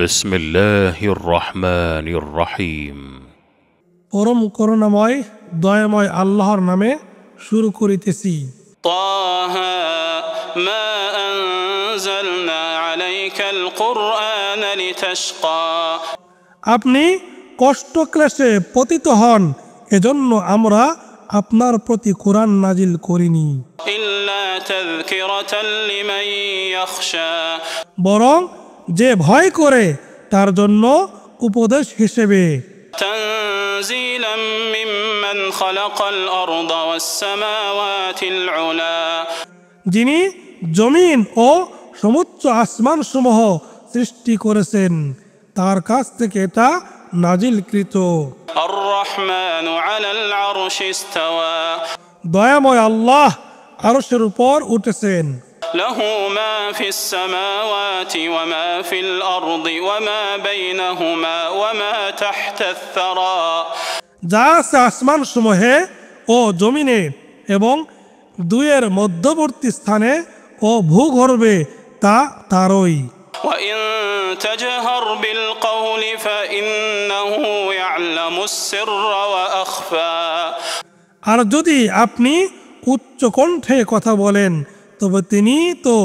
بسم الله الرحمن الرحيم পরম করুণাময় দয়াময় আল্লাহর নামে শুরু করিতেছি। طه ما أنزلنا عليك القرآن لتشقى আপনি কষ্ট ক্লেশে পতিত হন, এজন্য আমরা আপনার প্রতি কোরআন নাজিল করিনি, إلا تذكرة لمن يخشى বরং যে ভয় করে তার জন্য উপদেশ হিসেবে। تنزيلا ممن خلق الأرض والسماوات العلا যিনি জমিন ও সমুচ্চ আসমান সমূহ সৃষ্টি করেছেন, তার কাছ থেকে এটা নাজিলকৃত। الرحمن على العرش استوى দয়াময় আল্লাহ আরশের উপর উঠেছেন। له ما في السماوات وما في الأرض وما بينهما وما تحت الثرى যা আছে আসমান সমূহে ও জমিনে এবং দুয়ের মধ্যবর্তী স্থানে ও ভূগর্ভে তা তারই। وإن تجهر بالقول فإنه يعلم السر وأخفى আর যদি আপনি উচ্চ কণ্ঠে কথা বলেন, তবে তিনি তো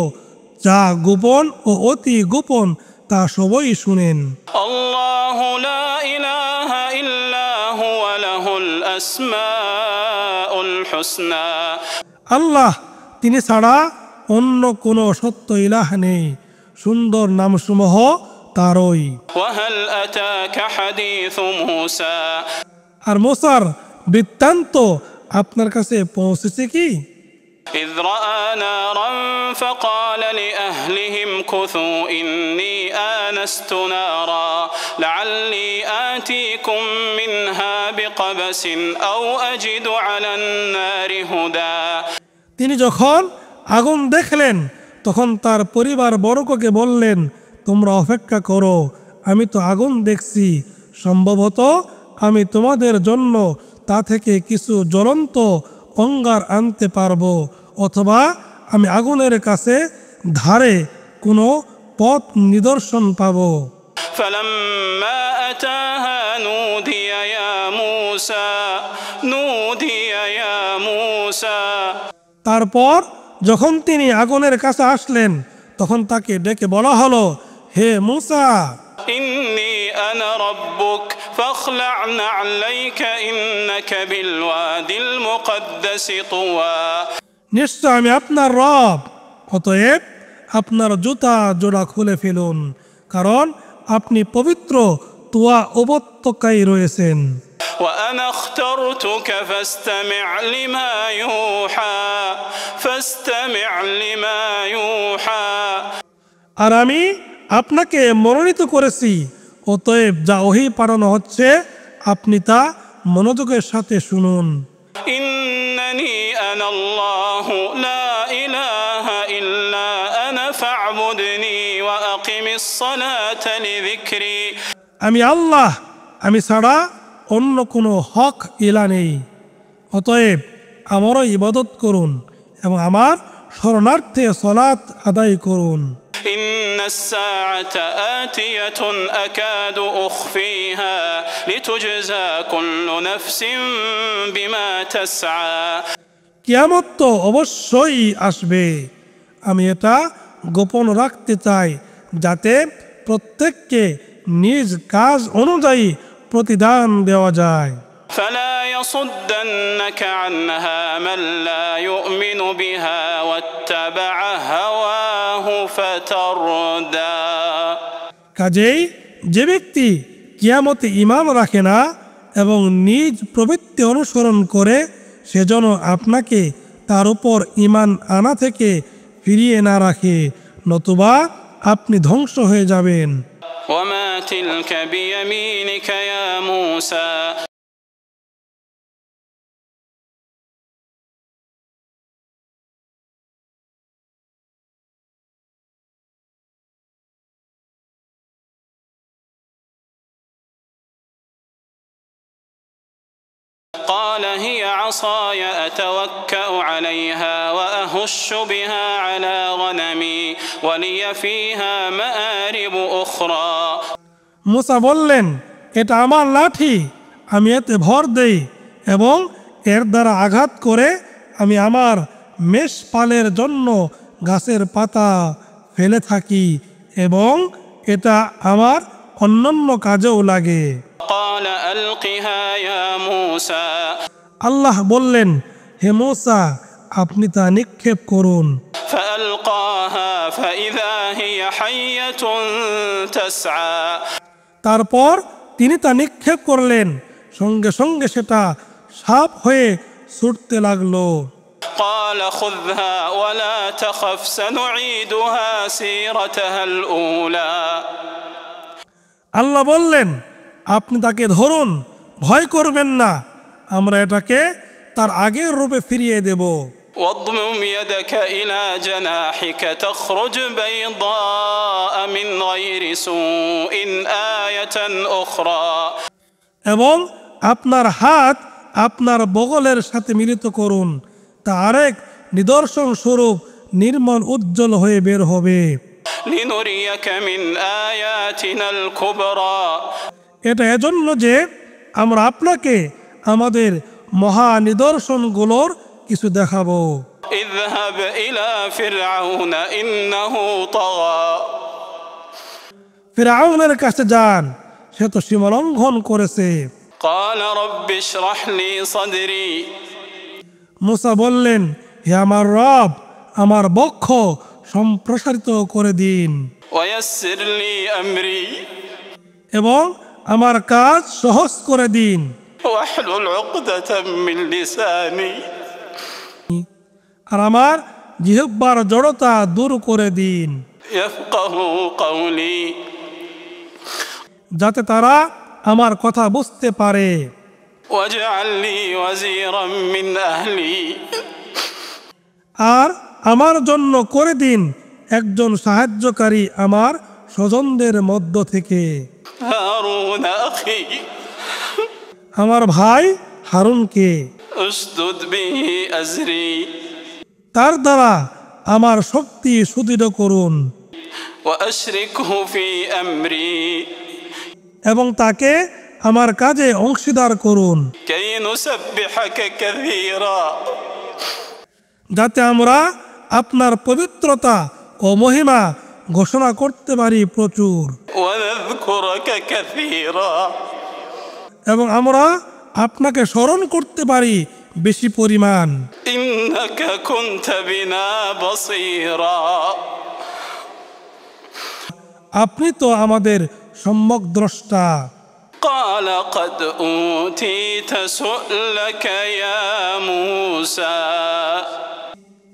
যা গোপন ও অতি গোপন তা সবই শুনেন। الله لا إله إلا هو له الأسماء الحسنى আল্লাহ, তিনি ছাড়া অন্য কোনো সত্য ইলাহ নেই, সুন্দর নামসমূহ তারই। وهل أتاك حديث موسى আর মুসার বৃত্তান্ত আপনার কাছে পৌঁছেছে কি? إذ رأى نارا فقال لأهلهم كثوا إني آنست نارا لعلي آتيكم منها بقبس أو أجد على النار هدى তিনি যখন আগুন দেখলেন, তখন তার পরিবার বর্গকে বললেন, তোমরা অপেক্ষা করো, আমি তো আগুন দেখছি, সম্ভবত আমি তোমাদের জন্য তা থেকে কিছু জ্বলন্ত অঙ্গার আনতে পারবো, অথবা আমি আগুনের কাছে ধারে কোনো পথ নিদর্শন পাবো। فلما أتاها نودي يا موسى نودي يا موسى তারপর যখন তিনি আগুনের কাছে আসলেন, তখন তাকে ডেকে বলা হলো, হে মুসা, إني أنا ربك فاخلع نعليك إنك بالوادي المقدس طوى নিশ্চয় আমি আপনার রব, অতএব আপনার জুতা জোড়া খুলে ফেলুন, কারণ আপনি পবিত্র তুয়া উপত্যকায় রয়েছেন। وأنا اخترتك فاستمع لما يوحى فاستمع لما يوحى আর আমি আপনাকে মনোনীত করেছি, অতএব যা ওহী পাঠানো হচ্ছে আপনি তা মনোযোগের সাথে শুনুন। إنني أنا الله لا إله إلا أنا فاعبدني وأقم الصلاة لذكري আমি আল্লাহ, আমি ছাড়া অন্য কোনো হক ইলা নেই, অতএব আমারও ইবাদত করুন এবং আমার শরণার্থে সলাত আদায় করুন। إن الساعة آتية أكاد أخفيها لتجزى كل نفس بما تسعى কিয়ামত তো অবশ্যই আসবে, আমি এটা গোপন রাখতে চাই, যাতে প্রত্যেককে নিজ কাজ অনুযায়ী প্রতিদান দেওয়া যায়। فلا يصدنك عنها من لا يؤمن بها واتبع هواه فتردى কাজেই যে ব্যক্তি কিয়ামতে ঈমান রাখে না এবং নিজ প্রবৃত্তি অনুসরণ করে, সে যেন আপনাকে তার উপর ঈমান আনা থেকে ফিরিয়ে না রাখে, নতুবা আপনি ধ্বংস হয়ে যাবেন। وما تلك بيمينك يا موسى قال هي عصاي أتوكأ عليها وأهش بها على غنمي ولي فيها مآرب أخرى মুসা বললেন, এটা আমার লাঠি, আমি এতে ভর দেই এবং এর দ্বারা আঘাত করে আমি আমার মেষপালের জন্য গাছের পাতা ফেলে থাকি এবং এটা আমার অন্যান্য কাজেও লাগে। قال ألقها يا موسى আল্লাহ বললেন, হে মূসা, আপনি তা নিক্ষেপ করুন। فألقاها فإذا هي حية تسعى তারপর তিনি তা নিক্ষেপ করলেন, সঙ্গে সঙ্গে সেটা সাপ হয়ে ছুটতে লাগলো। قال خذها ولا تخف سنعيدها سيرتها الأولى আল্লাহ বললেন, আপনি তাকে ধরুন, ভয় করবেন না, আমরা এটাকে তার আগের রূপে ফিরিয়ে দেব। واضمم يدك إلى جناحك تخرج بيضاء من غير سوء آية أخرى এবং আপনার হাত আপনার বগলের সাথে মিলিত করুন, তা আরেক নিদর্শন স্বরূপ নির্মল উজ্জ্বল হয়ে বের হবে। لنريك من آياتنا الكبرى এটা এজন্য যে আমরা আপনাকে আমাদের মহা নিদর্শনগুলোর কিছু দেখাবো। اذهب إلى فرعون إنه طغى ফিরআউনের কাছে যান, সে তো সীমালঙ্ঘন করেছে। قال رب اشرح لي صدري মুসা বললেন, হে আমার রব, আমার বক্ষ সম্প্রসারিত করে দিন ويسر لي أمري এবং আমার কাজ সহজ করে দিন। واحلل عقدة من لساني আর আমার জিহ্বার জড়তা দূর করে দিন, يفقه قولي যাতে তারা আমার কথা বুঝতে পারে। واجعل لي وزيرا من أهلي আর আমার জন্য করে দিন একজন সাহায্যকারী আমার স্বজনদের মধ্য থেকে, هارون أخي আমার ভাই হারুনকে। اشدد به أزري তার দ্বারা আমার শক্তি সুদৃঢ় করুন وأشركه في أمري এবং তাকে আমার কাজে অংশীদার করুন, كي نسبحك كثيرا যাতে আমরা আপনার পবিত্রতা ও মহিমা ঘোষণা করতে পারি প্রচুর, ونذكرك كثيرا এবং আমরা আপনাকে স্মরণ করতে পারি বেশি পরিমাণ। إنك كنت بنا بصيرا আপনি তো আমাদের সম্যক দ্রষ্টা। قال قد أوتيت سؤلك يا موسى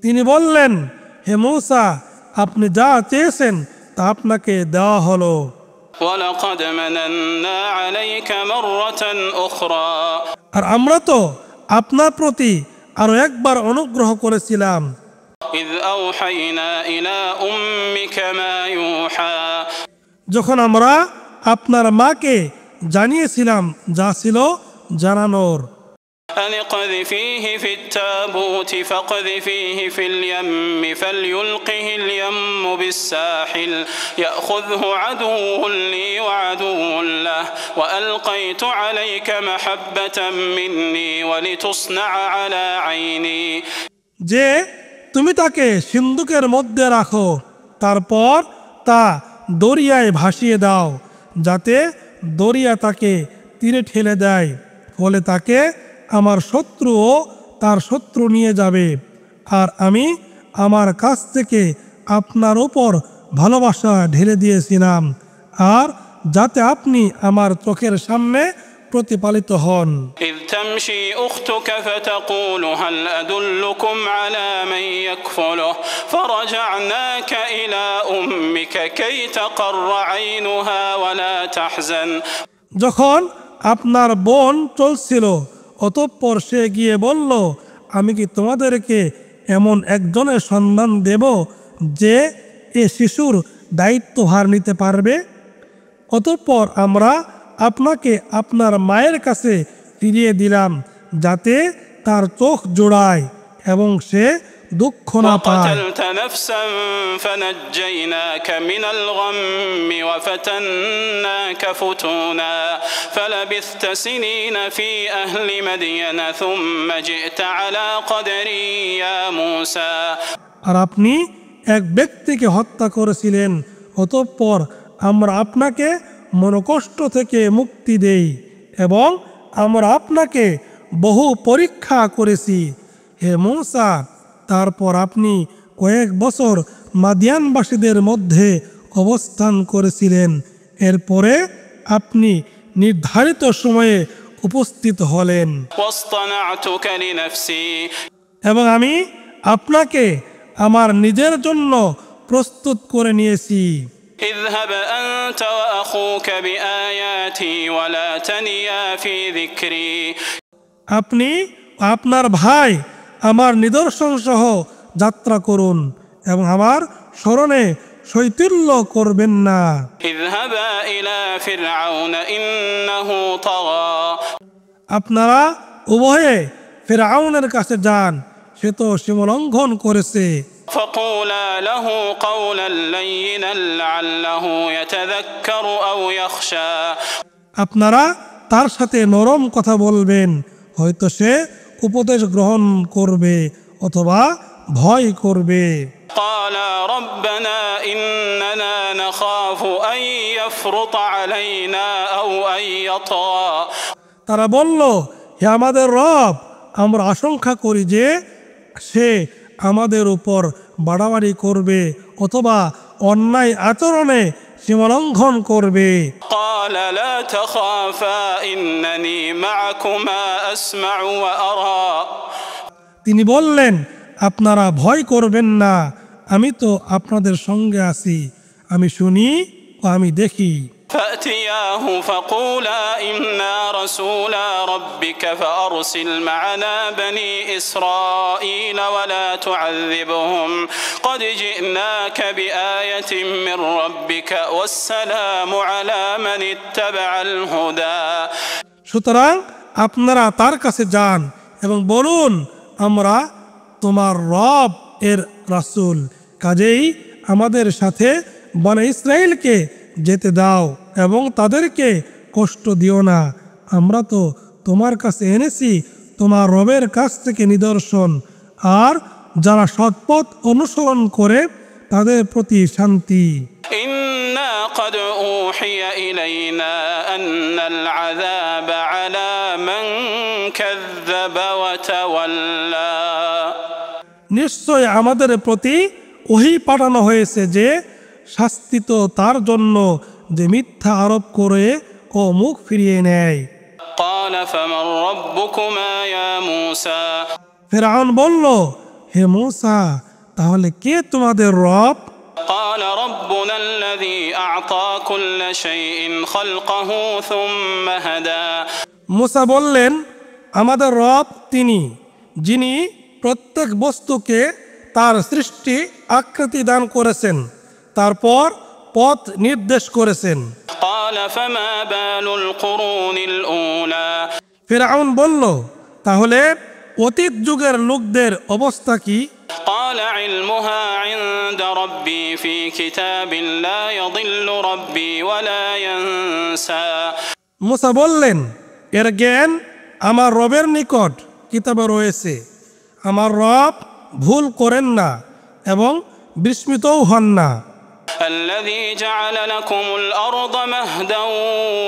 তিনি বললেন, হে মূসা, আপনি যা চেয়েছেন তা আপনাকে দেওয়া হলো। ولقد مننا عليك مرة أخرى আর আমরা তো আপনার প্রতি আরো একবার অনুগ্রহ করেছিলাম, إذ أوحينا إلى أمك ما يوحى যখন আমরা আপনার মাকে জানিয়েছিলাম যা ছিল জানানোর। أن اقذفيه في التابوت فاقذفيه في اليم فليلقه اليم بالساحل يأخذه عدو لي وعدو له وألقيت عليك محبة مني ولتصنع على عيني যে তুমি তাকে সিন্ধুকের মধ্যে রাখো, তারপর তা দরিয়ায় ভাসিয়ে দাও, যাতে দরিয়া তাকে তীরে ঠেলে দেয়, ফলে তাকে আমার শত্রুও তার শত্রু নিয়ে যাবে। আর আমি আমার কাছ থেকে আপনার উপর ভালোবাসা ঢেলে দিয়েছিলাম, আর যাতে আপনি আমার চোখের সামনে প্রতিপালিত হন। إذ تمشي أختك فتقول هل أدلكم على من يكفله فرجعناك إلى أمك كي تقر عينها ولا تحزن যখন আপনার বোন চলছিল, অতঃপর সে গিয়ে বলল, আমি কি তোমাদেরকে এমন একজনের সন্ধান দেব যে এ শিশুর দায়িত্বভার নিতে পারবে? অতঃপর আমরা আপনাকে আপনার মায়ের কাছে ফিরিয়ে দিলাম, যাতে তার চোখ জোড়ায় এবং সে দুঃখ না পায়। وقتلت نفسا فنجيناك من الغم وفتناك فتونا فلبثت سنين في أهل مدين ثم جئت على قدري يا موسى আর আপনি এক ব্যক্তিকে হত্যা করেছিলেন, অতঃপর আমরা আপনাকে মনোকষ্ট থেকে মুক্তি দেই এবং আমরা আপনাকে বহু পরীক্ষা করেছি হে মূসা। তারপর আপনি কয়েক বছর মাদিয়ানবাসীদের মধ্যে অবস্থান করেছিলেন, এরপরে আপনি নির্ধারিত সময়ে উপস্থিত হলেন واصطنعتك لنفسي এবং আমি আপনাকে আমার নিজের জন্য প্রস্তুত করে নিয়েছি। اذهب أنت وأخوك بآياتي ولا تنيا في ذكري আপনি আপনার ভাই আমার নিদর্শন সহ যাত্রা করুন এবং আমার স্মরণে শৈথিল্য করবেন না। اذهبا إلى فرعون إنه طغى আপনারা উভয়ে ফিরআউনের কাছে যান, সে তো সীমালঙ্ঘন করেছে। فقولا له قولا لينا لعله يتذكر أو يخشى আপনারা তার সাথে নরম কথা বলবেন, হয়তো সে উপদেশ গ্রহণ করবে অথবা ভয় করবে। قالا ربنا إننا نخاف أن يفرط علينا أو أن يطغى তারা বলল, হে আমাদের রব, আমরা আশঙ্কা করি যে সে আমাদের উপর বাড়াবাড়ি করবে অথবা অন্যায় আচরণে সীমালঙ্ঘন করবে। قال لا تخافا إنني معكما أسمع وأرى তিনি বললেন, আপনারা ভয় করবেন না, আমি তো আপনাদের সঙ্গে আছি, আমি শুনি ও আমি দেখি। فأتياه فقولا إنا رسولا ربك فأرسل معنا بني إسرائيل ولا تعذبهم قد جئناك بآية من ربك والسلام على من اتبع الهدى সুতরাং আপনারা তার কাছে যান এবং বলুন, আমরা তোমার রব এর রাসূল, কাজেই আমাদের সাথে বনে ইসরাইলকে যেতে দাও এবং তাদেরকে কষ্ট দিও না, আমরা তো তোমার কাছে এনেছি তোমার রবের কাছ থেকে নিদর্শন, আর যারা সৎপথ অনুসরণ করে তাদের প্রতি শান্তি। إنا قد أوحي إلينا أن العذاب على من كذب وتولى নিশ্চয় আমাদের প্রতি ওহী পাঠানো হয়েছে যে শাস্তি তো তার জন্য যে মিথ্যা আরোপ করে ও মুখ ফিরিয়ে নেয়। قال فمن ربكما يا موسى ফিরআউন বলল, হে মূসা, তাহলে কে তোমাদের রব? قال ربنا الذي أعطى كل شيء خلقه ثم هدى মূসা বললেন, আমাদের রব তিনি, যিনি প্রত্যেক বস্তুকে তার সৃষ্টি আকৃতি দান করেছেন, তারপর পথ নির্দেশ করেছেন। قال فما بال القرون الأولى ফিরআউন বলল, তাহলে অতীত যুগের লোকদের অবস্থা কি? قال علمها عند ربي في كتاب لا يضل ربي ولا ينسى মূসা বললেন, এর জ্ঞান আমার রবের নিকট কিতাবে রয়েছে, আমার রব ভুল করেন না এবং বিস্মিতও হন না। الذي جعل لكم الأرض مهدا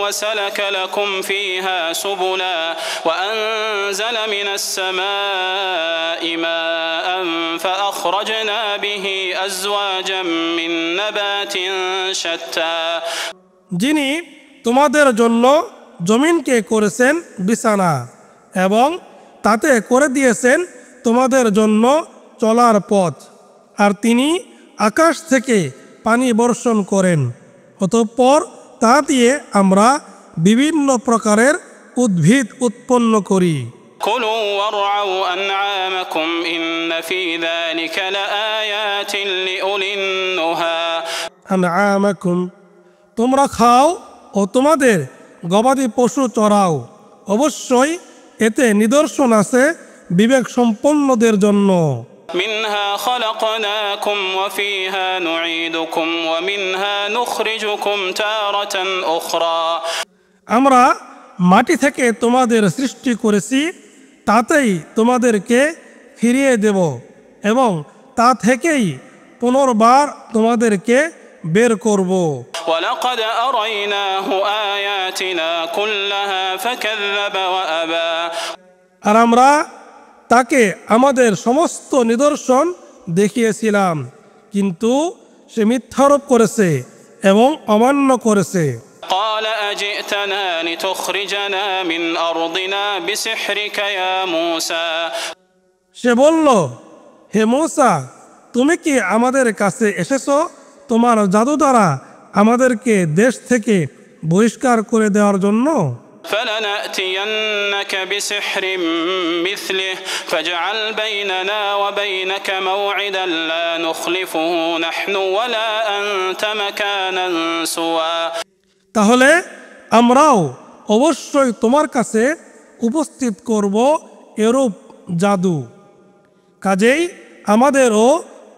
وسلك لكم فيها سبلا وأنزل من السماء ماء فأخرجنا به أزواجا من نبات شتى যিনি তোমাদের জন্য জমিনকে করেছেন বিছানা এবং তাতে করে দিয়েছেন তোমাদের জন্য চলার পথ, আর তিনি আকাশ থেকে পানি বর্ষণ করেন, অতঃপর তা দিয়ে আমরা বিভিন্ন প্রকারের উদ্ভিদ উৎপন্ন করি। كلوا وارعوا أنعامكم إن في ذلك لآيات لأولي النهى আনআমাকুম, তোমরা খাও ও তোমাদের গবাদি পশু চরাও, অবশ্যই এতে নিদর্শন আছে বিবেক সম্পন্নদের জন্য। منها خلقناكم وفيها نعيدكم ومنها نخرجكم تارة أخرى আমরা মাটি থেকে তোমাদের সৃষ্টি করেছি, তাতেই তোমাদেরকে ফিরিয়ে দেব এবং তা থেকেই পুনর্বার তোমাদেরকে বের করব। ولقد أريناه آياتنا كلها فكذب وأبى আর আমরা তাকে আমাদের সমস্ত নিদর্শন দেখিয়েছিলাম, কিন্তু সে মিথ্যারোপ করেছে এবং অমান্য করেছে। قال أجئتنا لتخرجنا من أرضنا بسحرك يا موسى সে বলল, হে মূসা, তুমি কি আমাদের কাছে এসেছো তোমার জাদু দ্বারা আমাদেরকে দেশ থেকে বহিষ্কার করে দেওয়ার জন্য? فلنأتينك بسحر مثله فاجعل بيننا وبينك موعدا لا نخلفه نحن ولا أنت مكانا سوى তাহলে আমরাও অবশ্যই তোমার কাছে উপস্থিত করব এরূপ জাদু। কাজেই আমাদেরও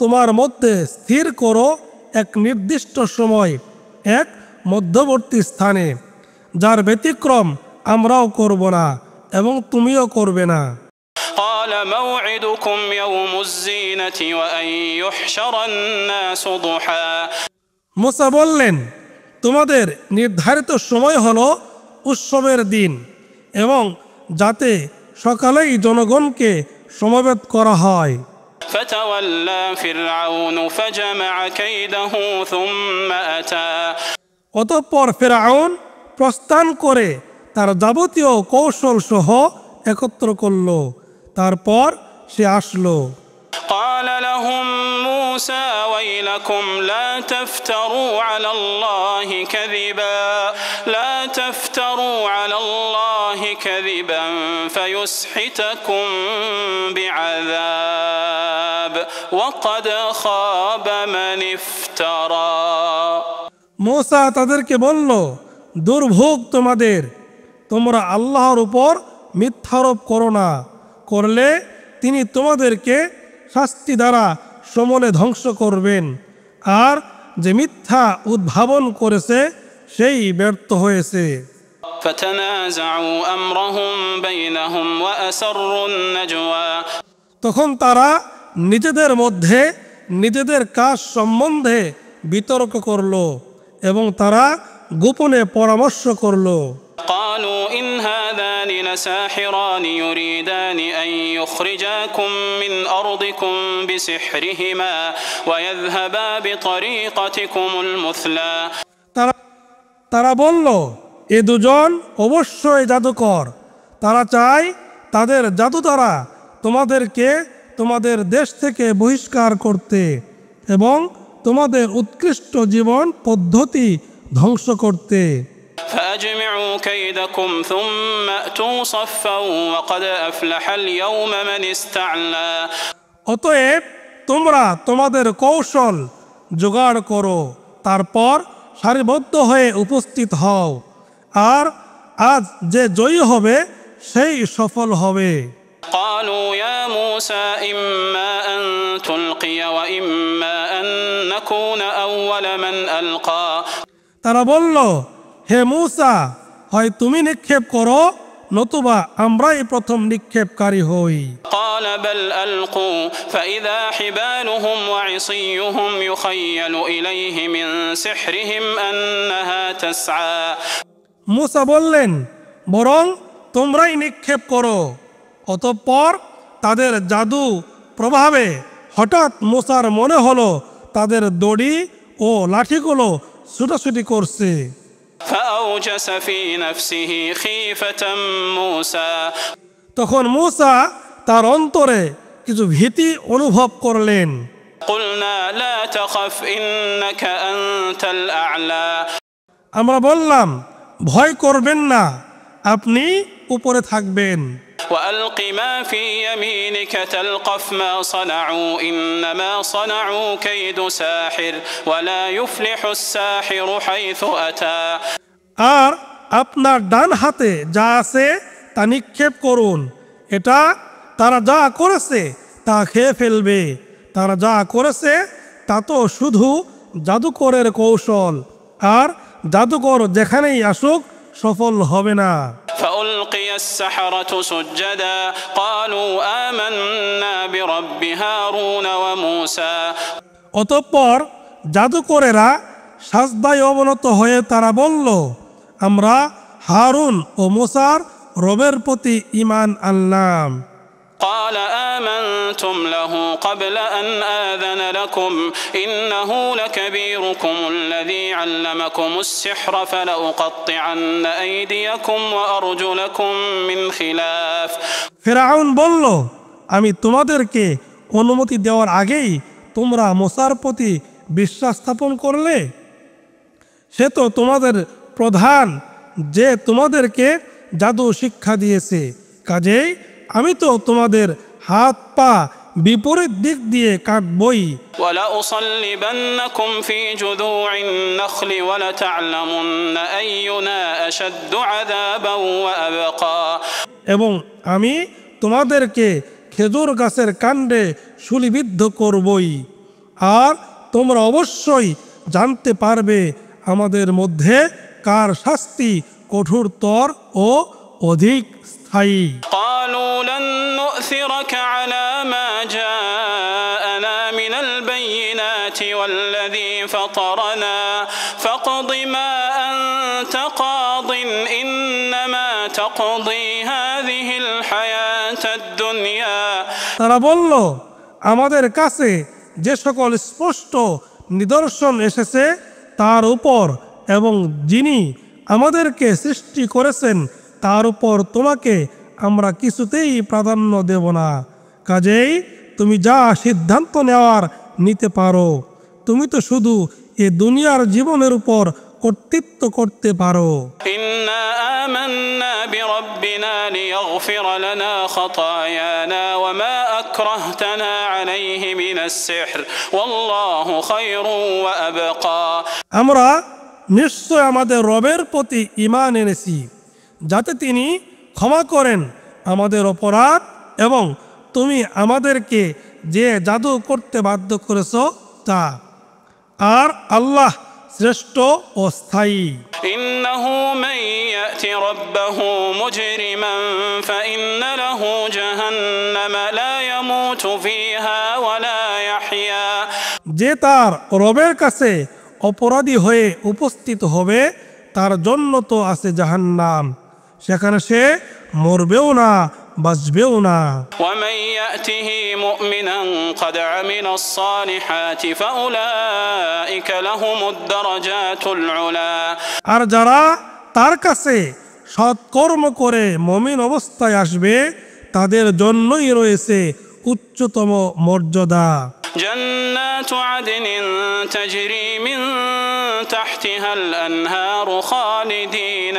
তোমার মধ্যে স্থির করো এক নির্দিষ্ট সময় এক মধ্যবর্তী স্থানে, যার ব্যতিক্রম আমরাও করব না এবং তুমিও করবে না। قال موعدكم يوم الزينة وأن يحشر الناس ضحى মূসা বললেন, তোমাদের নির্ধারিত সময় হলো উৎসবের দিন এবং যাতে সকালেই জনগণকে সমবেত করা হয়। فتولى فرعون فجمع كيده ثم أتى অতঃপর ফেরাউন প্রস্থান করে তার যাবতীয় কৌশল সহ একত্র করল, তারপর সে আসলো। قال لهم موسى ويلكم لا تفتروا على الله كذبا لا تفتروا على الله كذبا فيسحتكم بعذاب وقد خاب من افترى মূসা তাদেরকে বলল, দুর্ভোগ তোমাদের, তোমরা আল্লাহর উপর মিথ্যারোপ করো না, করলে তিনি তোমাদেরকে শাস্তি দ্বারা সমূলে ধ্বংস করবেন, আর যে মিথ্যা উদ্ভাবন করেছে সেই ব্যর্থ হয়েছে। فتنازعوا أمرهم بينهم وأسروا النجوى তখন তারা নিজেদের মধ্যে নিজেদের কাজ সম্বন্ধে বিতর্ক করল এবং তারা গোপনে পরামর্শ করল। قالوا إن هذان لساحران يريدان أن يخرجاكم من أرضكم بسحرهما ويذهبا بطريقتكم المثلى তারা বলল, এ দুজন অবশ্যই জাদুকর, তারা চায় তাদের জাদু দ্বারা তোমাদেরকে তোমাদের দেশ থেকে বহিষ্কার করতে এবং তোমাদের উৎকৃষ্ট জীবন পদ্ধতি ধ্বংস করতে। فأجمعوا كيدكم ثم أتوا صفا وقد أفلح اليوم من استعلى অতএব তোমরা তোমাদের কৌশল জোগাড় করো, তারপর সারিবদ্ধ হয়ে উপস্থিত হও, আর আজ যে জয়ী হবে সেই সফল হবে। قالوا يا موسى إما أن تلقي وإما أن نكون أول من ألقى তারা বলল, হে মূসা, হয় তুমি নিক্ষেপ করো নতুবা আমরাই প্রথম নিক্ষেপকারী হই। قال بل ألقوا فإذا حبالهم وعصيهم يخيل إليه من سحرهم أنها تسعى মূসা বললেন, বরং তোমরাই নিক্ষেপ করো। অতঃপর তাদের জাদু প্রভাবে হঠাৎ মূসার মনে হলো তাদের দড়ি ও লাঠিগুলো ছুটাছুটি করছে। فأوجس في نفسه خيفة موسى তখন মূসা তার অন্তরে কিছু ভীতি অনুভব করলেন। قلنا لا تخف إنك أنت الأعلى আমরা বললাম, ভয় করবেন না, আপনি উপরে থাকবেন। وألق ما في يمينك تلقف ما صنعوا إنما صنعوا كيد ساحر ولا يفلح الساحر حيث أتى আর আপনার ডান হাতে যা আছে তা নিক্ষেপ করুন। এটা তারা যা করেছে তা খেয়ে ফেলবে। তারা যা করেছে তা তো শুধু জাদুকরের কৌশল, আর জাদুকর যেখানেই আসুক সফল হবে না। فألقي السحرة سجدا قالوا آمنا برب هارون وموسى অতঃপর জাদুকরেরা সাজদায় অবনত হয়ে তারা বলল, আমরা হারুন ও মুসার রবের প্রতি ঈমান আনলাম। قال آمنتم له قبل أن آذن لكم إنه لكبيركم الذي علمكم السحر فلأقطعن أيديكم وأرجلكم من خلاف ফিরআউন বলল, আমি তোমাদেরকে অনুমতি দেওয়ার আগেই তোমরা মুসার প্রতি বিশ্বাস স্থাপন করলে? সে তো তোমাদের প্রধান, যে তোমাদেরকে জাদু শিক্ষা দিয়েছে। কাজেই আমি তো তোমাদের হাত পা বিপরীত দিক দিয়ে কাটবই। ولأصلبنكم في جذوع النخل ولتعلمن أينا أشد عذابا وأبقى এবং আমি তোমাদেরকে খেজুর গাছের কাণ্ডে শুলিবিদ্ধ করবই, আর তোমরা অবশ্যই জানতে পারবে আমাদের মধ্যে কার শাস্তি কঠোরতর ও অধিক স্থায়ী। قالوا لن نؤثرك على ما جاءنا من البينات والذي فطرنا فاقض ما أنت قاض إنما تقضي هذه الحياة الدنيا তারা বলল, আমাদের কাছে যে সকল স্পষ্ট নিদর্শন এসেছে তার উপর এবং যিনি আমাদেরকে সৃষ্টি করেছেন তার উপর তোমাকে আমরা কিছুতেই প্রাধান্য দেব না। কাজেই তুমি যা সিদ্ধান্ত নেওয়ার নিতে পারো। তুমি তো শুধু এ দুনিয়ার জীবনের উপর কর্তৃত্ব করতে পারো। إنا آمنا بربنا ليغفر لنا خطايانا وما أكرهتنا عليه من السحر والله خير وأبقى আমরা নিশ্চয় আমাদের রবের প্রতি ঈমান এনেছি, যাতে তিনি ক্ষমা করেন আমাদের অপরাধ, এবং তুমি আমাদেরকে যে জাদু করতে বাধ্য করেছ তা, আর আল্লাহ শ্রেষ্ঠ ও স্থায়ী। إنه من يأت ربه مجرما فإن له جهنم لا يموت فيها ولا يحيا যে তার রবের কাছে অপরাধী হয়ে উপস্থিত হবে তার জন্য তো আছে জাহান্নাম, সেখানে সে মরবেও না বাঁচবেও না। ومن يأته مؤمنا قد عمل الصالحات فأولئك لهم الدرجات العلا আর যারা তার কাছে সৎকর্ম করে মুমিন অবস্থায় আসবে তাদের জন্যই রয়েছে উচ্চতম মর্যাদা। جنات عدن تجري من تحتها الأنهار خالدين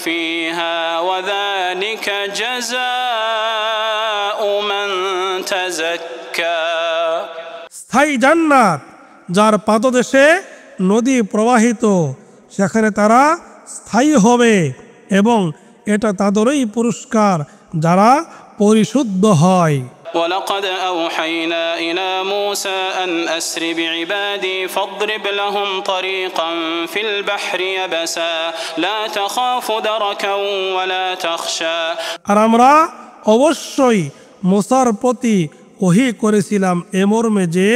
فيها وذلك جزاء من تزكى স্থায়ী জান্নাত যার পাদদেশে নদী প্রবাহিত, সেখানে তারা স্থায়ী হবে, এবং এটা তাদেরই পুরস্কার যারা পরিশুদ্ধ হয়। ولقد أوحينا إلى موسى أن أسر بعبادي فاضرب لهم طريقا في البحر يبسا لا تخاف دركا ولا تخشى আর আমরা অবশ্যই মুসার প্রতি ওহী করেছিলাম এ মর্মে যে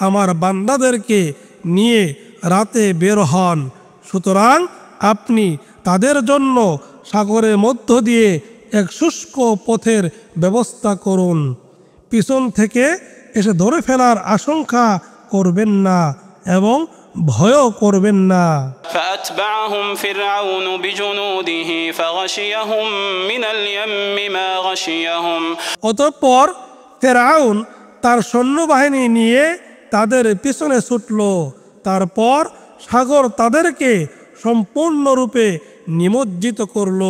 আমার বান্দাদেরকে নিয়ে রাতে বের হন, সুতরাং আপনি তাদের জন্য সাগরের মধ্য দিয়ে এক শুষ্ক পথের ব্যবস্থা করুন। পিছন থেকে এসে ধরে ফেলার আশঙ্কা করবেন না এবং ভয়ও করবেন না। فأتبعهم فرعون بجنوده فغشيهم من اليم ما غشيهم অতঃপর ফেরাউন তার সৈন্যবাহিনী নিয়ে তাদের পিছনে ছুটল, তারপর সাগর তাদেরকে সম্পূর্ণরূপে নিমজ্জিত করল।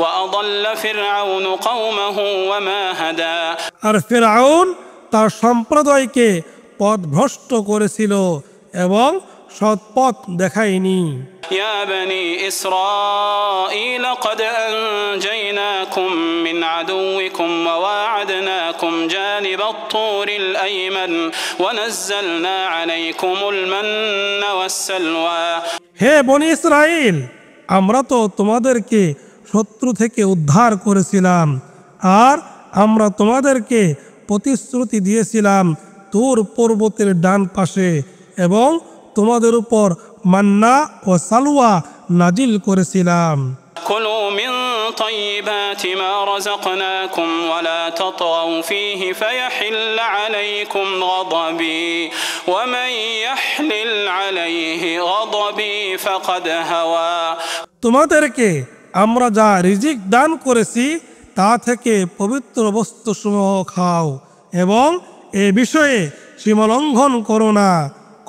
وأضل فرعون قومه وما هدى আর ফেরাউন তার সম্প্রদায়কে পথভ্রষ্ট করেছিল এবং সৎপথ দেখায়নি। يا بني إسرائيل قد أنجيناكم من عدوكم وواعدناكم جانب الطور الأيمن ونزلنا عليكم المن والسلوى হে বনি ইসরাইল, আমরা তো তোমাদেরকে শত্রু থেকে উদ্ধার করেছিলাম, আর আমরা তোমাদেরকে প্রতিশ্রুতি দিয়েছিলাম তুর পর্বতের ডান পাশে, এবং তোমাদের উপর মান্না ও সালওয়া নাজিল করেছিলাম। كلوا من طيبات ما رزقناكم ولا تطغوا فيه فيحل عليكم غضبي ومن يحلل عليه غضبي فقد هوى তোমাদেরকে আমরা যা রিজিক দান করেছি তা থেকে পবিত্র বস্তুসমূহ খাও, এবং এ বিষয়ে সীমালঙ্ঘন করো না,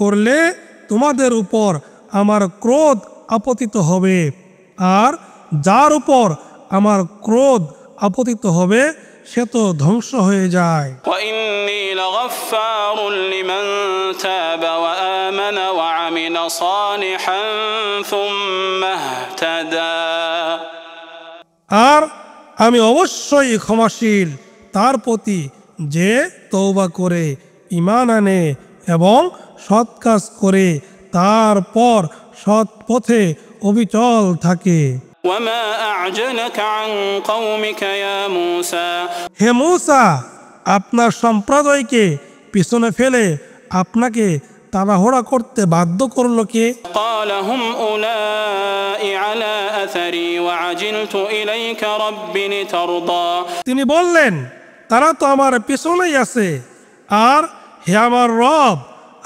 করলে তোমাদের উপর আমার ক্রোধ আপতিত হবে, আর যার উপর আমার ক্রোধ আপতিত হবে সে তো ধ্বংস হয়ে যায়। وإني لغفار لمن تاب وآمن وعمل صالحا ثم اهتدى আর আমি অবশ্যই ক্ষমাশীল তার প্রতি যে তওবা করে, ঈমান আনে এবং সৎ কাজ করে, তারপর সৎ পথে অবিচল থাকে। وما أعجلك عن قومك يا موسى হে মূসা, আপনার সম্প্রদায়কে পিছনে ফেলে আপনাকে তাড়াহুড়া করতে বাধ্য করলো কে? قال هم أولئك على أثري وعجلت إليك رب لترضى তিনি বললেন, তারা তো আমার পিছনেই আছে, আর হে আমার রব,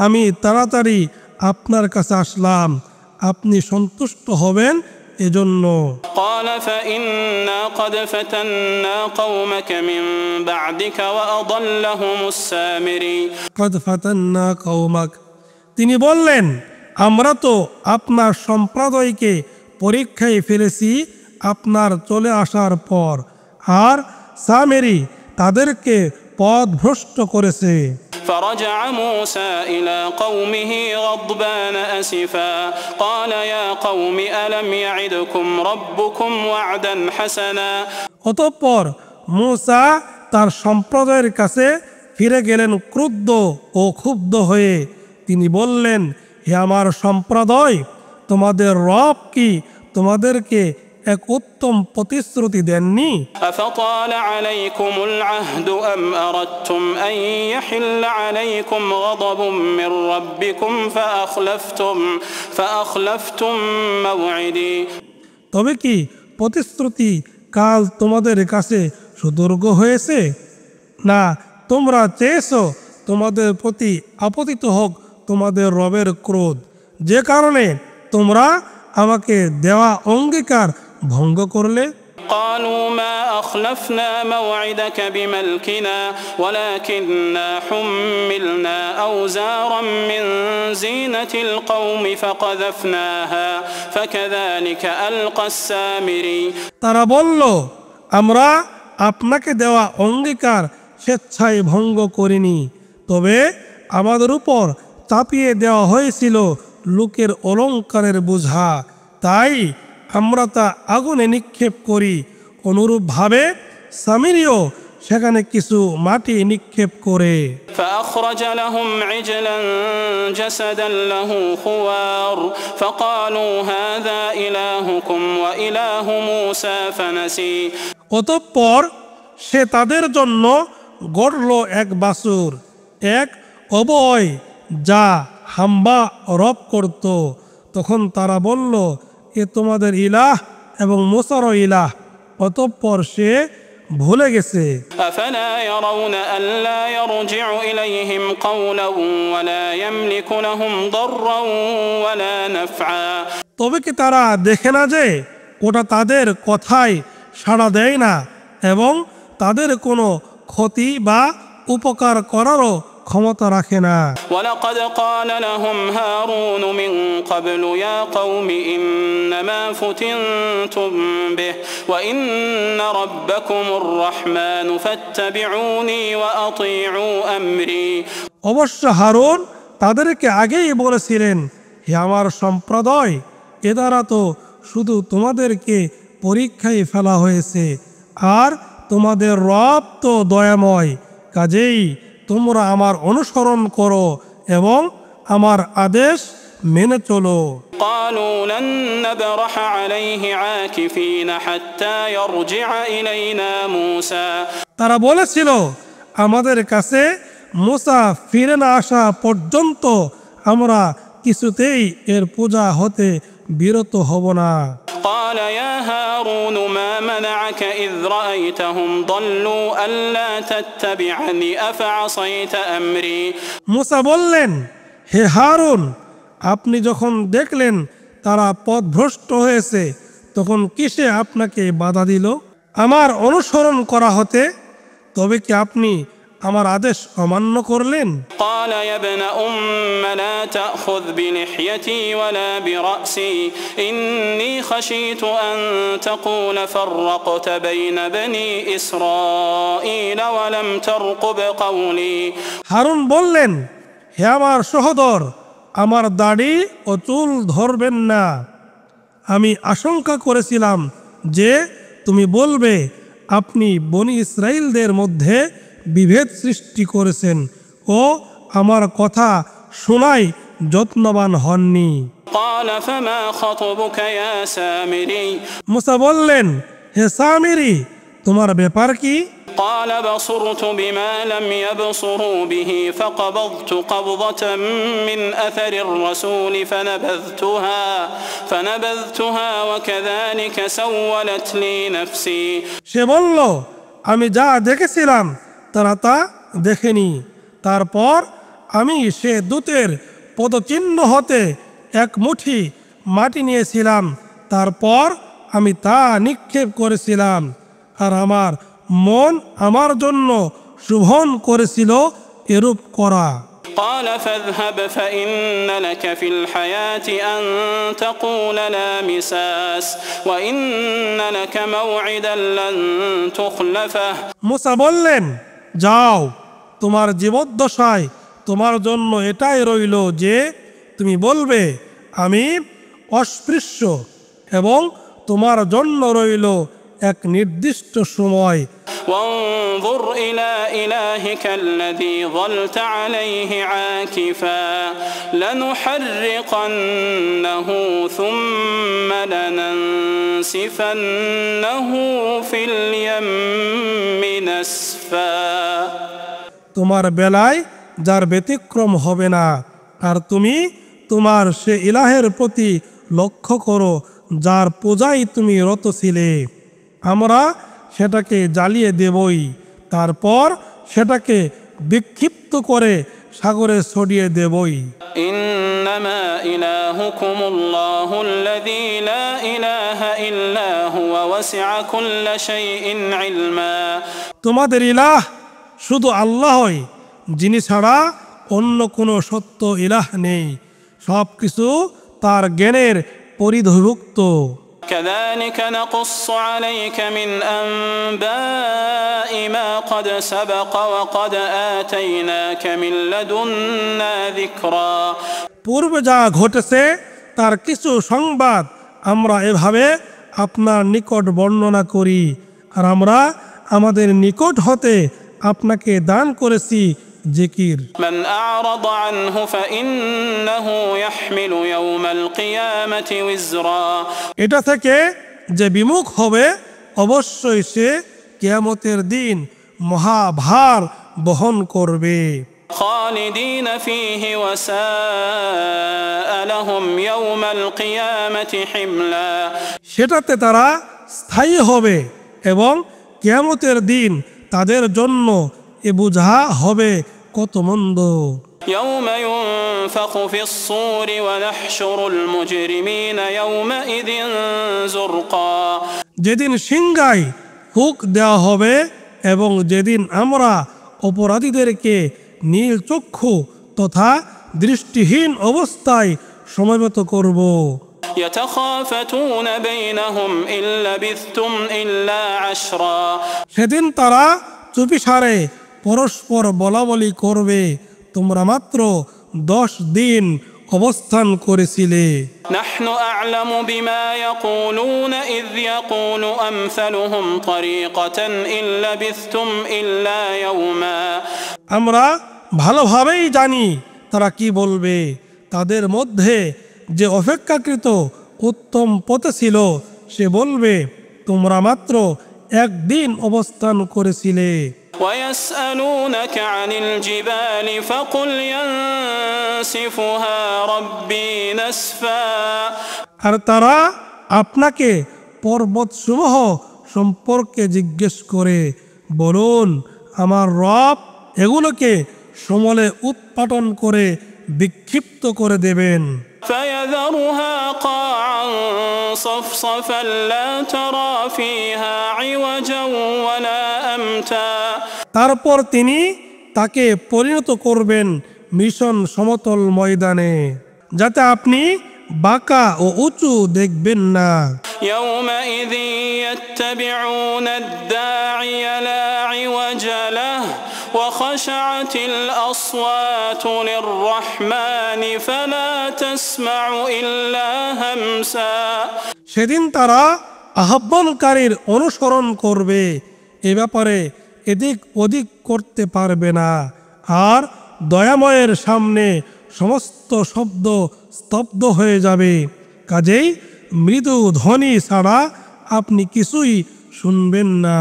আমি তাড়াতাড়ি আপনার কাছে আসলাম, আপনি সন্তুষ্ট হবেন এজন্য। قال فإنا قد فتنا قومك من بعدك وأضلهم السامري কদ ফাতান্না কওমাক, তিনি বললেন, আমরা তো আপনার সম্প্রদায়কে পরীক্ষায় ফেলেছি আপনার চলে আসার পর, আর সামেরি তাদেরকে পথভ্রষ্ট করেছে। فرجع موسى إلى قومه غضبان أسفا قال يا قوم ألم يعدكم ربكم وعدا حسنا অতঃপর মূসা তার সম্প্রদায়ের কাছে ফিরে গেলেন ক্রুদ্ধ ও ক্ষুব্ধ হয়ে। তিনি বললেন, হে আমার সম্প্রদায়, তোমাদের রব কি তোমাদেরকে এক উত্তম প্রতিশ্রুতি দেননি? أفطال عليكم العهد أم أردتم أن يحل عليكم غضب من ربكم فأخلفتم موعدي তবে কি প্রতিশ্রুতি কাল তোমাদের কাছে সুদীর্ঘ হয়েছে? না তোমরা চেয়েছো তোমাদের প্রতি আপতিত হোক তোমাদের রবের ক্রোধ, যে কারণে তোমরা আমাকে দেওয়া অঙ্গীকার ভঙ্গ করলে? قالوا ما أخلفنا موعدك بملكنا ولكننا حملنا أوزارا من زينة القوم فقذفناها فكذلك ألقى السامري তারা বলল, আমরা আপনাকে দেওয়া অঙ্গীকার স্বেচ্ছায় ভঙ্গ করিনি, তবে আমাদের উপর চাপিয়ে দেওয়া হয়েছিল লোকের অলঙ্কারের বোঝা, তাই আমরা তা আগুনে নিক্ষেপ করি। অনুরূপভাবে সামিরিও সেখানে কিছু মাটি নিক্ষেপ করে। فأخرج لهم عجلا جسدا له خوار فقالوا هذا إلهكم وإله موسى فنسي অতঃপর সে তাদের জন্য গড়ল এক বাছুর, এক অবয় যা হাম্বা রব করত। তখন তারা বলল, এ তোমাদের ইলাহ এবং মুসারও ইলাহ। অতঃপর সে ভুলে গেছে। أفلا يرون ألا يرجع إليهم قولا ولا يملك لهم ضرا ولا نفعا তবে কি তারা দেখে না যে ওটা তাদের কথায় সাড়া দেয় না এবং তাদের কোনো ক্ষতি বা উপকার করারও ক্ষমতা রাখে না। ولقد قال لهم هارون من قبل يا قوم إنما فتنتم به وإن ربكم الرحمن فاتبعوني وأطيعوا أمري অবশ্য হারুন তাদেরকে আগেই বলেছিলেন, হে আমার সম্প্রদায়, এ দ্বারা তো শুধু তোমাদেরকে পরীক্ষায় ফেলা হয়েছে, আর তোমাদের রব তো দয়াময়। কাজেই তোমরা আমার অনুসরণ করো এবং আমার আদেশ মেনে চলো। قالوا لن نبرح عليه عاكفين حتى يرجع إلينا موسى তারা বলেছিল, আমাদের কাছে মুসা ফিরে না আসা পর্যন্ত আমরা কিছুতেই এর পূজা হতে বিরত হব না। قال يا هارون ما منعك إذ رأيتهم ضلوا ألا تتبعني أفعصيت أمري মুসা বললেন, হে হারুন, আপনি যখন দেখলেন তারা পথভ্রষ্ট হয়েছে, তখন কিসে আপনাকে বাধা দিল আমার অনুসরণ করা হতে? তবে কি আপনি আমার আদেশ অমান্য করলেন? قال يا ابن أم لا تأخذ بلحيتي ولا برأسي إني خشيت أن تقول فرقت بين بني إسرائيل ولم ترقب قولي হারুন বললেন, হে আমার সহোদর, আমার দাড়ি ও চুল ধরবেন না। আমি আশঙ্কা করেছিলাম যে তুমি বলবে আপনি বনি ইসরাইলদের মধ্যে বিভেদ সৃষ্টি করেছেন ও আমার কথা শোনায় যত্নবান হননি। قال فما خطبك يا سامري মুসা বললেন, হে সামিরি, তোমার ব্যাপার কি? قال بصرت بما لم يبصروا به فقبضت قبضة من أثر الرسول فنبذتها وكذلك سولت لي نفسي সে বলল, আমি যা দেখেছিলাম তারা তা দেখেনি। তারপর আমি সে দূতের পদচিহ্ন হতে এক মুঠি মাটি নিয়েছিলাম, তারপর আমি তা নিক্ষেপ করেছিলাম, আর আমার মন আমার জন্য শুভন করেছিল এরূপ করা। قال فاذهب فإن لك في الحياة أن تقول لا مساس وإن لك موعدا لن تخلفه মুসা বললেন, যাও, তোমার জীবদ্দশায় তোমার জন্য এটাই রইল যে তুমি বলবে আমি অস্পৃশ্য, এবং তোমার জন্য রইল এক নির্দিষ্ট সময়। وانظر إلى إلهك الذي ظلت عليه عاكفا لنحرقنه ثم لننسفنه في اليم نسفا তোমার বেলায় যার ব্যতিক্রম হবে না, আর তুমি তোমার সে ইলাহের প্রতি লক্ষ্য করো যার পূজায় তুমি রত ছিলে। আমরা সেটাকে জ্বালিয়ে দেবই, তারপর সেটাকে বিক্ষিপ্ত করে সাগরে ছড়িয়ে দেবই। إنما إلهكم الله الذي لا إله إلا هو وسع كل شيء علما তোমাদের ইলাহ শুধু আল্লাহই, যিনি ছাড়া অন্য কোনো সত্য ইলাহ নেই, সব কিছু তার জ্ঞানের পরিধিভুক্ত। كذلك نقص عليك من أنباء ما قد سبق وقد آتيناك من لدنا ذكرا পূর্বে যা ঘটেছে তার কিছু সংবাদ আমরা এভাবে আপনার নিকট বর্ণনা করি, আর আমরা আমাদের নিকট হতে আপনাকে দান করেছি জিকির। من أعرض عنه فإنه يحمل يوم القيامة وزرا এটা থেকে যে বিমুখ হবে অবশ্যই সে কিয়ামতের দিন মহাভার বহন করবে। خالدين فيه وساء لهم يوم القيامة حملا সেটাতে তারা স্থায়ী হবে এবং কিয়ামতের দিন তাদের জন্য এ বোঝা হবে কত মন্দ। يوم ينفخ في الصور ونحشر المجرمين يومئذ زرقا যেদিন সিংহায় হুক দেওয়া হবে এবং যেদিন আমরা অপরাধীদেরকে নীল চক্ষু তথা দৃষ্টিহীন অবস্থায় সমবেত করব। يتخافتون بينهم إن لبثتم إلا عشرا সেদিন তারা চুপিসারে পরস্পর বলাবলি করবে, তোমরা মাত্র 10 দিন অবস্থান করেছিলে। نحن أعلم بما يقولون إذ يقول أمثلهم طريقة إن لبثتم إلا يوما আমরা ভালোভাবেই জানি তারা কি বলবে। তাদের মধ্যে যে অপেক্ষাকৃত উত্তম পথে ছিল সে বলবে, তোমরা মাত্র একদিন অবস্থান করেছিলে। ويسألونك عن الجبال فقل ينسفها ربي نسفا আর তারা আপনাকে পর্বতসমূহ সম্পর্কে জিজ্ঞেস করে, বলুন আমার রব এগুলোকে সমলে উৎপাটন করে বিক্ষিপ্ত করে দেবেন। فيذرها قاعا صفصفا لا ترى فيها عوجا ولا أمتا তারপর তিনি তাকে পরিণত করবেন মিশন সমতল ময়দানে, যাতে আপনি বাঁকা ও উঁচু দেখবেন না। يومئذ يتبعون الداعي لا عوج له وخشعت الأصوات للرحمن فلا تسمع إلا همسا সেদিন তারা আহ্বানকারীর অনুসরণ করবে, এ ব্যাপারে এদিক ওদিক করতে পারবে না, আর দয়াময়ের সামনে সমস্ত শব্দ স্তব্ধ হয়ে যাবে। কাজেই মৃদু ধ্বনি ছাড়া আপনি কিছুই শুনবেন না।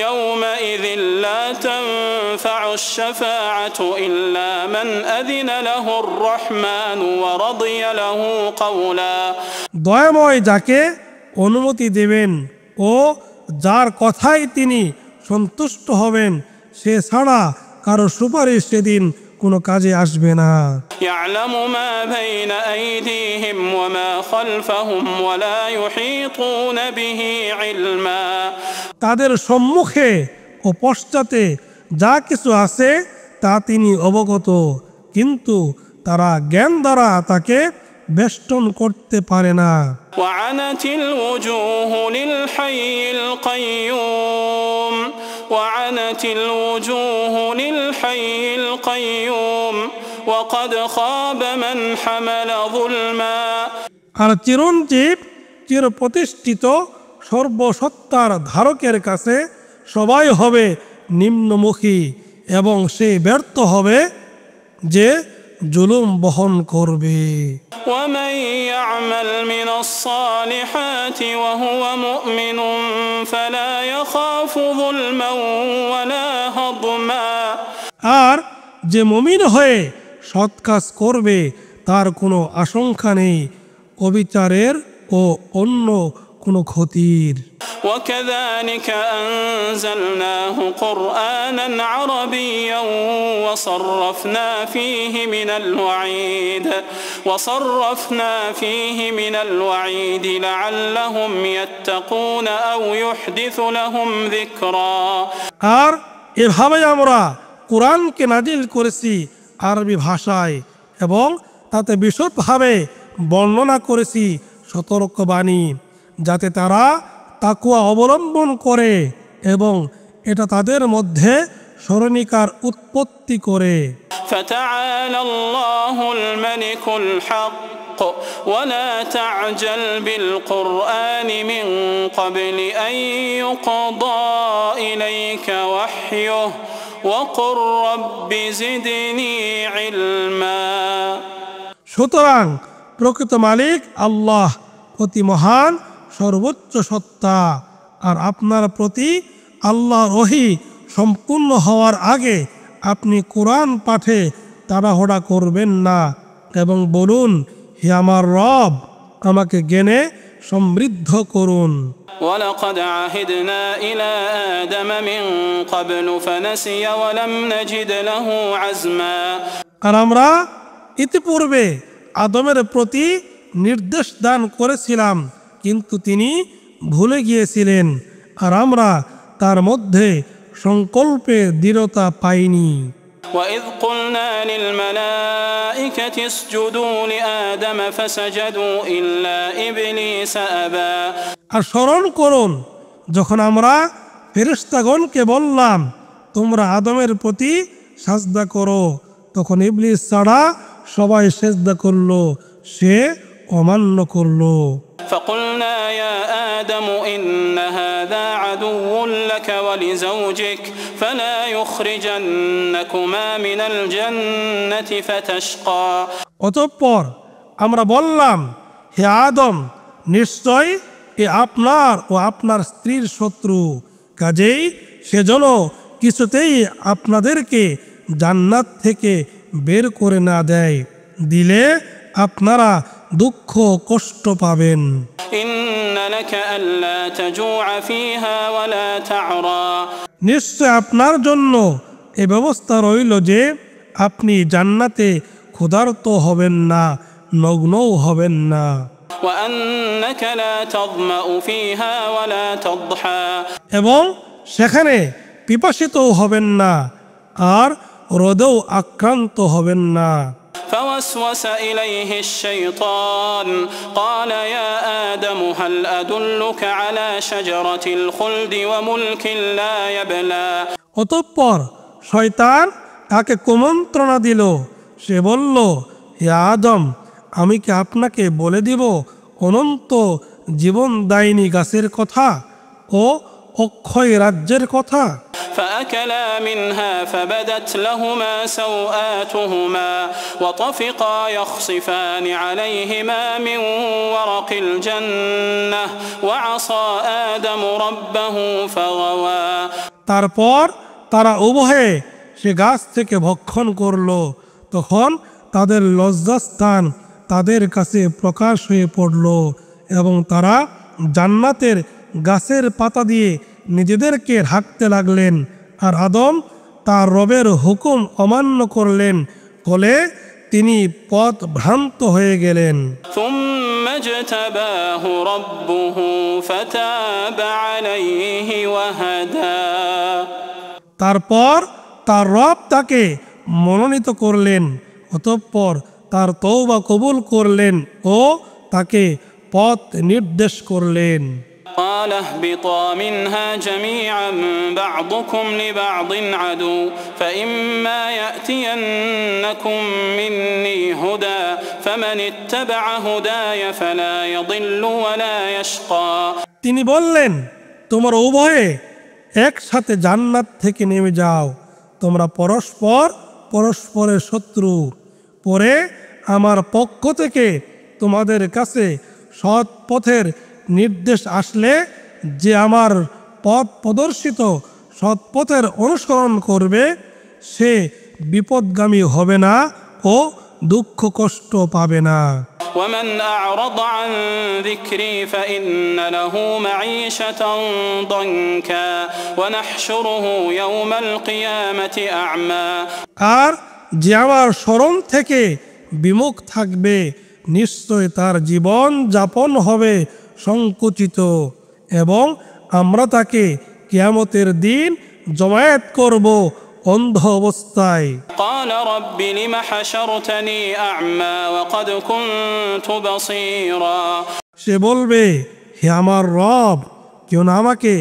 يومئذ لا تنفع الشفاعة إلا من أذن له الرحمن ورضي له قولا দয়াময় যাকে অনুমতি দেবেন ও যার কথাই তিনি সন্তুষ্ট হবেন, সে ছাড়া কারো সুপারিশ সেদিন কোনো কাজে আসবে না। يعلم ما بين أيديهم وما خلفهم ولا يحيطون به علما তাদের সম্মুখে ও পশ্চাতে যা কিছু আছে তা তিনি অবগত, কিন্তু তারা জ্ঞান দ্বারা তাকে বেষ্টন করতে পারে না। وعنت الوجوه للحي القيوم وعنت الوجوه للحي القيوم وقد خاب من حمل ظلما আর চিরঞ্জীব চিরপ্রতিষ্ঠিত সর্বসত্তার ধারকের কাছে সবাই হবে নিম্নমুখী, এবং সে ব্যর্থ হবে যে জুলুম বহন করবে। ومن يعمل من الصالحات وهو مؤمن فلا يخاف ظلما ولا هضما আর যে মুমিন হয়ে সৎ কাজ করবে তার কোনো আশঙ্কা নেই অবিচারের ও অন্য কোনো ক্ষতির। وكذلك أنزلناه قرآنا عربيا وصرفنا فيه من الوعيد لعلهم يتقون أو يحدث لهم ذكرا আর এভাবে আমরা কোরআনকে নাজিল করেছি আরবি ভাষায়, এবং তাতে বিশদভাবে বর্ণনা করেছি সতর্কবাণী, যাতে তারা তাকওয়া অবলম্বন করে এবং এটা তাদের মধ্যে স্মরণিকার উৎপত্তি করে। فتعالى الله الملك الحق ولا تعجل بالقرآن من قبل أن يقضى إليك وحيه وقل رب زدني علما সুতরাং প্রকৃত মালিক আল্লাহ অতি মহান, সর্বোচ্চ সত্তা, আর আপনার প্রতি আল্লাহর ওহী সম্পূর্ণ হওয়ার আগে আপনি কোরআন পাঠে তাড়াহুড়া করবেন না, এবং বলুন, হে আমার রব, আমাকে জ্ঞানে সমৃদ্ধ করুন। ولقد عهدنا إلى آدم من قبل فنسي ولم نجد له عزما আর আমরা ইতিপূর্বে আদমের প্রতি নির্দেশ দান করেছিলাম, কিন্তু তিনি ভুলে গিয়েছিলেন, আর আমরা তার মধ্যে সংকল্পে দৃঢ়তা পাইনি। وإذ قلنا للملائكة اسجدوا لآدم فسجدوا إلا إبليس أبى আর স্মরণ করুন যখন আমরা ফেরেশতাগণকে বললাম তোমরা আদমের প্রতি সাজদা করো, তখন ইবলিস ছাড়া সবাই সেজদা করল, সে অমান্য করল। فقلنا يا آدم إن هذا عدو لك ولزوجك فلا يخرجنكما من الجنة فتشقى অতঃপর আমরা বললাম, হে আদম, নিশ্চয় এ আপনার ও আপনার স্ত্রীর শত্রু, কাজেই সেজন্য কিছুতেই আপনাদেরকে জান্নাত থেকে বের করে না দেয়, দিলে আপনারা দুঃখ কষ্ট পাবেন। إن لك ألا تجوع فيها ولا تعرى নিশ্চয় আপনার জন্য এ ব্যবস্থা রইল যে আপনি জান্নাতে ক্ষুধার্ত হবেন না, নগ্নও হবেন না। وأنك لا تظمأ فيها ولا تضحى এবং সেখানে পিপাসিতও হবেন না, আর রোদেও আক্রান্ত হবেন না। فوسوس إليه الشيطان قال يا آدم هل أدلك على شجرة الخلد وملك لا يبلى অতঃপর শয়তান তাকে কুমন্ত্রণা দিল, সে বলল, হে আদম, আমি কি আপনাকে বলে দিব অনন্ত জীবনদায়িনী গাছের কথা ও অক্ষয় রাজ্যের কথা? فأكلا منها فبدت لهما سوآتهما وطفقا يخصفان عليهما من ورق الجنة وعصى آدم ربه فغوى তারপর তারা উভয়ে সে গাছ থেকে ভক্ষণ করল। তখন তাদের লজ্জাস্থান তাদের কাছে প্রকাশ হয়ে পড়ল এবং তারা জান্নাতের গাছের পাতা দিয়ে নিজেদেরকে ঢাকতে লাগলেন, আর আদম তার রবের হুকুম অমান্য করলেন, ফলে তিনি পথ ভ্রান্ত হয়ে গেলেন। ثم اجتباه ربه فتاب عليه وهدى তারপর তার রব তাকে মনোনীত করলেন, অতঃপর তার তওবা কবুল করলেন ও তাকে পথ নির্দেশ করলেন। قال اهبطا منها جميعا بعضكم لبعض عدو فإما يأتينكم مني هدى فمن اتبع هداي فلا يضل ولا يشقى তিনি বললেন, তোমরা উভয়ে একসাথে জান্নাত থেকে নেমে যাও, তোমরা পরস্পর পরস্পরের শত্রু। পরে আমার পক্ষ থেকে তোমাদের কাছে সৎ পথের নির্দেশ আসলে যে আমার পথ প্রদর্শিত সৎ পথের অনুসরণ করবে সে বিপদগামী হবে না ও দুঃখ কষ্ট পাবে না। ومن أعرض عن ذكري فإن له معيشة ضنكا ونحشره يوم القيامة أعمى আর যে আমার স্মরণ থেকে বিমুখ থাকবে নিশ্চয় তার জীবন যাপন হবে সংকুচিত, এবং আমরা তাকে কিয়ামতের দিন জমায়েত করব অন্ধ অবস্থায়। قال رب لم حشرتني أعمى وقد كنت بصيرا সে বলবে, হে আমার রব, কেউ না আমাকে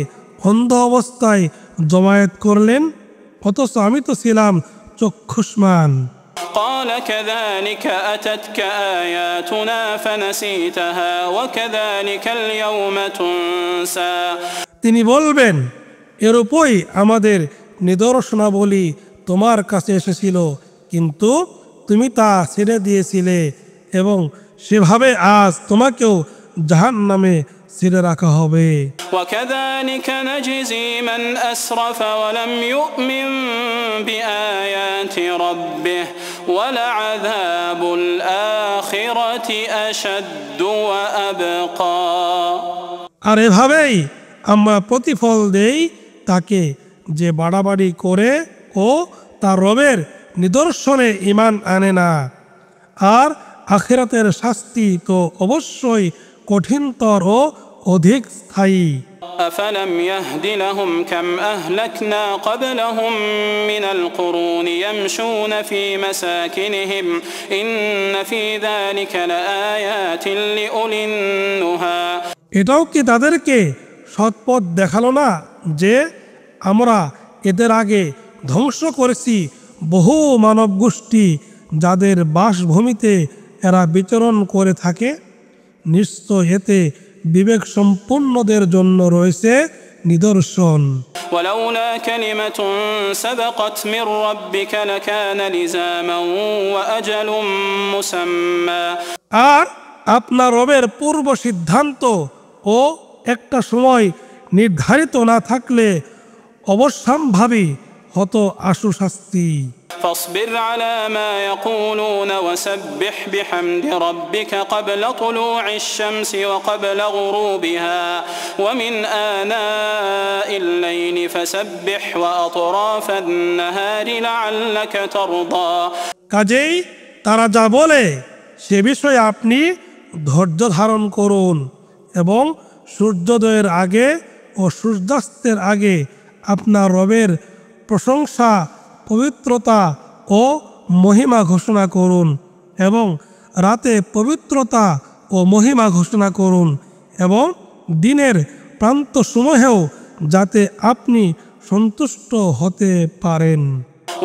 অন্ধ অবস্থায় জমায়েত করলেন, অথচ আমি তো ছিলাম চক্ষুষ্মান। قال كذلك أتتك آياتنا فنسيتها وكذلك اليوم تنسى তিনি বলবেন, এরূপই আমাদের নিদর্শনাবলী তোমার কাছে এসেছিল, কিন্তু তুমি তা ছেড়ে দিয়েছিলে, এবং সেভাবে আজ তোমাকেও জাহান্নামে ছেড়ে রাখা হবে। وكذلك نجزي من أسرف ولم يؤمن بآيات ربه ولعذاب الآخرة أشد وأبقى আর এভাবেই আমরা প্রতিফল দেই তাকে যে বাড়াবাড়ি করে ও তার রবের নিদর্শনে ঈমান আনে না, আর আখিরাতের শাস্তি তো অবশ্যই কঠিনতর ও অধিক স্থায়ী। أفلم يهد لهم كم أهلكنا قبلهم من القرون يمشون في مساكنهم إن في ذلك لآيات لأولي النهى এটাও কি তাদেরকে সৎপথ দেখালো না যে আমরা এদের আগে ধ্বংস করেছি বহু মানব গোষ্ঠী যাদের বাসভূমিতে এরা বিচরণ করে থাকে, নিশ্চয় এতে বিবেক সম্পন্নদের জন্য রয়েছে নিদর্শন। ولولا كلمة سبقت من ربك لكان لزاما وأجل مسمى আর আপনার রবের পূর্ব সিদ্ধান্ত ও একটা সময় নির্ধারিত না থাকলে অবশ্যম্ভাবী হতো আশু শাস্তি। فاصبر على ما يقولون وسبح بحمد ربك قبل طلوع الشمس وقبل غروبها ومن آناء الليل فسبح وأطراف النهار لعلك ترضى কাজেই তারা যা বলে সে বিষয়ে আপনি ধৈর্য ধারণ করুন এবং সূর্যোদয়ের আগে ও সূর্যাস্তের আগে আপনার রবের প্রশংসা, পবিত্রতা ও মহিমা ঘোষণা করুন এবং রাতে পবিত্রতা ও মহিমা ঘোষণা করুন এবং দিনের প্রান্তসমূহেও যাতে আপনি সন্তুষ্ট হতে পারেন।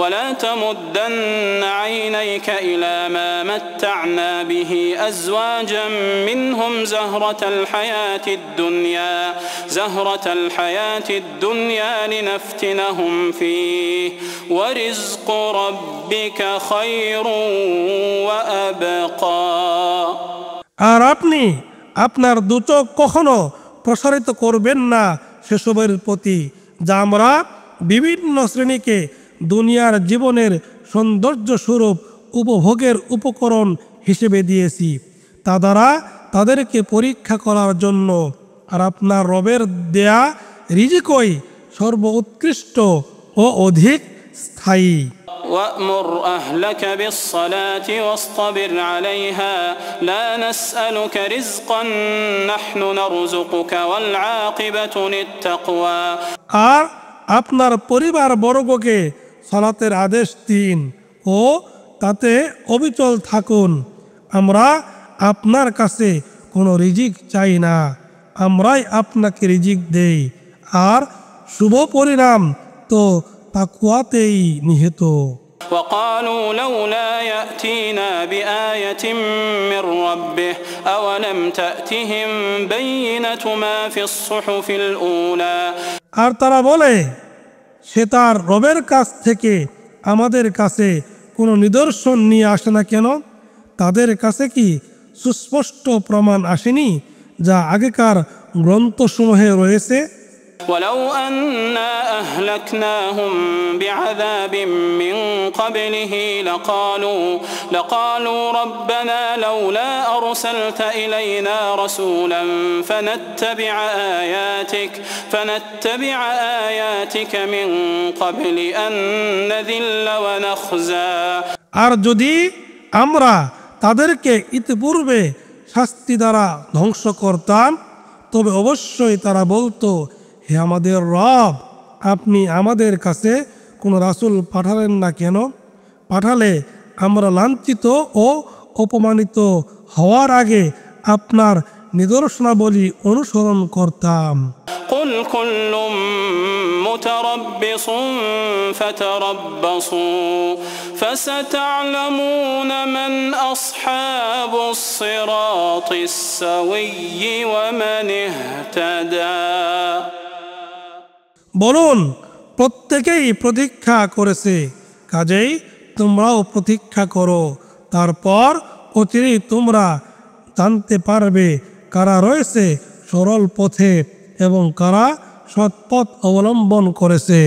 ولا تمدن عينيك إلى ما متعنا به أزواجا منهم زهرة الحياة الدنيا لنفتنهم فيه ورزق ربك خير وأبقى আর আপনি আপনার দুচোখ কখনো প্রসারিত করবেন না সেসবের প্রতি যা আমরা বিভিন্ন শ্রেণীকে দুনিয়ার জীবনের সৌন্দর্য স্বরূপ উপভোগের উপকরণ হিসেবে দিয়েছি, তা দ্বারা তাদেরকে পরীক্ষা করার জন্য। আর আপনার রবের দেয়া রিজিকই সর্বোৎকৃষ্ট ও অধিক স্থায়ী। وأمر أهلك بالصلاة واصطبر عليها لا نسألك رزقا نحن نرزقك والعاقبة للتقوى আর আপনার পরিবার বর্গকে সালাতের আদেশ দিন ও তাতে অবিচল থাকুন। আমরা আপনার কাছে কোনো রিজিক চাই না, আমরাই আপনাকে রিজিক দেই, আর শুভ পরিণাম তো তাকওয়াতেই নিহিত। وقالوا لولا يأتينا بآية من ربه أولم تأتهم بينة ما في الصحف الأولى আর তারা বলে, সে তার রবের কাছ থেকে আমাদের কাছে কোনো নিদর্শন নিয়ে আসে না কেন? তাদের কাছে কি সুস্পষ্ট প্রমাণ আসেনি যা আগেকার গ্রন্থসমূহে রয়েছে? ولو أنا أهلكناهم بعذاب من قبله لقالوا ربنا لولا أرسلت إلينا رسولا فنتبع آياتك من قبل أن نذل ونخزى আর যদি আমরা তাদেরকে ইতিপূর্বে শাস্তি দ্বারা ধ্বংস করতাম তবে অবশ্যই তারা বলতো, হে আমাদের রব, আপনি আমাদের কাছে কোনো রাসূল পাঠালেন না কেন? পাঠালে আমরা লাঞ্ছিত ও অপমানিত হওয়ার আগে আপনার নিদর্শনাবলী অনুসরণ করতাম। قل كل متربص فتربصوا فستعلمون من أصحاب الصراط السوي ومن اهتدى বলুন, প্রত্যেকেই প্রতীক্ষা করেছে, কাজেই তোমরাও প্রতীক্ষা করো, তারপর অচিরেই তোমরা জানতে পারবে কারা রয়েছে সরল পথে এবং কারা সৎপথ অবলম্বন করেছে।